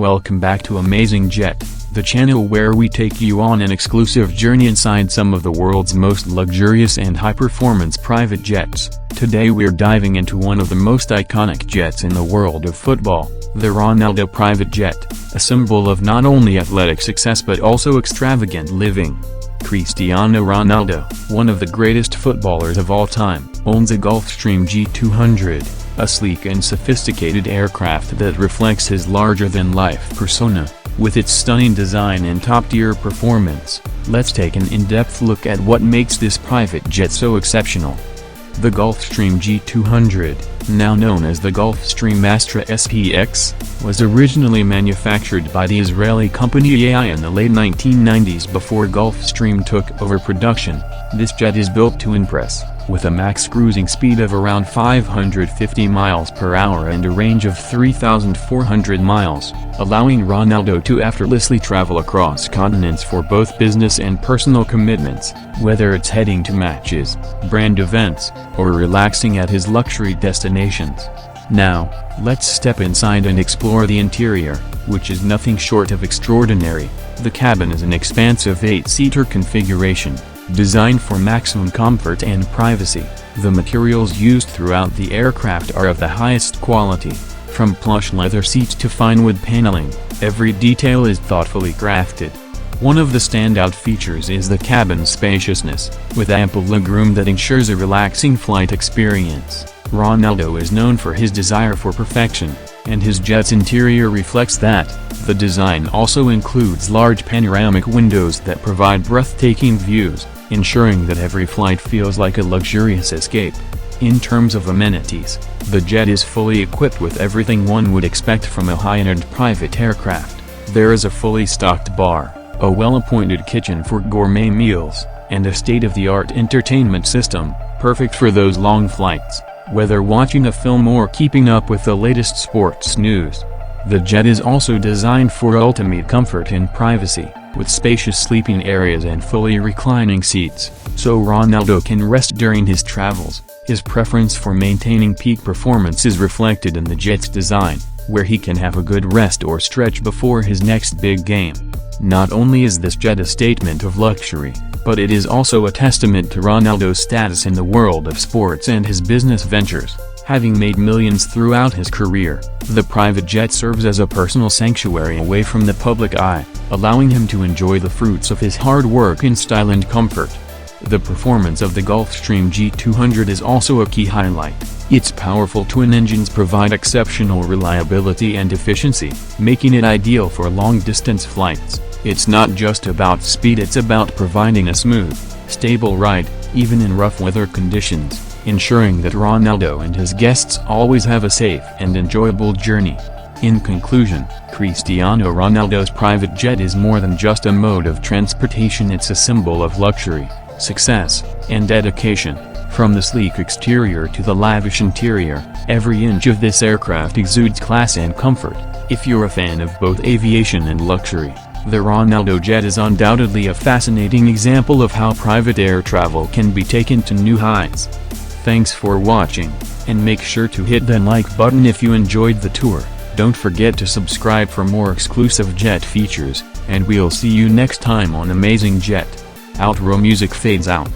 Welcome back to Amazing Jet, the channel where we take you on an exclusive journey inside some of the world's most luxurious and high-performance private jets. Today we're diving into one of the most iconic jets in the world of football, the Ronaldo private jet, a symbol of not only athletic success but also extravagant living. Cristiano Ronaldo, one of the greatest footballers of all time, owns a Gulfstream G200, a sleek and sophisticated aircraft that reflects his larger-than-life persona. With its stunning design and top-tier performance, let's take an in-depth look at what makes this private jet so exceptional. The Gulfstream G200, now known as the Gulfstream Astra SPX, was originally manufactured by the Israeli company AI in the late 1990s before Gulfstream took over production. This jet is built to impress, with a max cruising speed of around 550 miles per hour and a range of 3,400 miles, allowing Ronaldo to effortlessly travel across continents for both business and personal commitments, whether it's heading to matches, brand events, or relaxing at his luxury destinations. Now, let's step inside and explore the interior, which is nothing short of extraordinary. The cabin is an expansive 8-seater configuration, designed for maximum comfort and privacy. The materials used throughout the aircraft are of the highest quality. From plush leather seats to fine wood paneling, every detail is thoughtfully crafted. One of the standout features is the cabin's spaciousness, with ample legroom that ensures a relaxing flight experience. Ronaldo is known for his desire for perfection, and his jet's interior reflects that. The design also includes large panoramic windows that provide breathtaking views, ensuring that every flight feels like a luxurious escape. In terms of amenities, the jet is fully equipped with everything one would expect from a high-end private aircraft. There is a fully stocked bar, a well-appointed kitchen for gourmet meals, and a state-of-the-art entertainment system, perfect for those long flights, whether watching a film or keeping up with the latest sports news. The jet is also designed for ultimate comfort and privacy, with spacious sleeping areas and fully reclining seats, so Ronaldo can rest during his travels. His preference for maintaining peak performance is reflected in the jet's design, where he can have a good rest or stretch before his next big game. Not only is this jet a statement of luxury, but it is also a testament to Ronaldo's status in the world of sports and his business ventures. Having made millions throughout his career, the private jet serves as a personal sanctuary away from the public eye, allowing him to enjoy the fruits of his hard work in style and comfort. The performance of the Gulfstream G200 is also a key highlight. Its powerful twin engines provide exceptional reliability and efficiency, making it ideal for long-distance flights. It's not just about speed, it's about providing a smooth, stable ride, even in rough weather conditions, ensuring that Ronaldo and his guests always have a safe and enjoyable journey. In conclusion, Cristiano Ronaldo's private jet is more than just a mode of transportation, it's a symbol of luxury, success, and dedication. From the sleek exterior to the lavish interior, every inch of this aircraft exudes class and comfort. If you're a fan of both aviation and luxury, the Ronaldo jet is undoubtedly a fascinating example of how private air travel can be taken to new heights. Thanks for watching, and make sure to hit that like button if you enjoyed the tour. Don't forget to subscribe for more exclusive jet features, and we'll see you next time on Amazing Jet. Outro music fades out.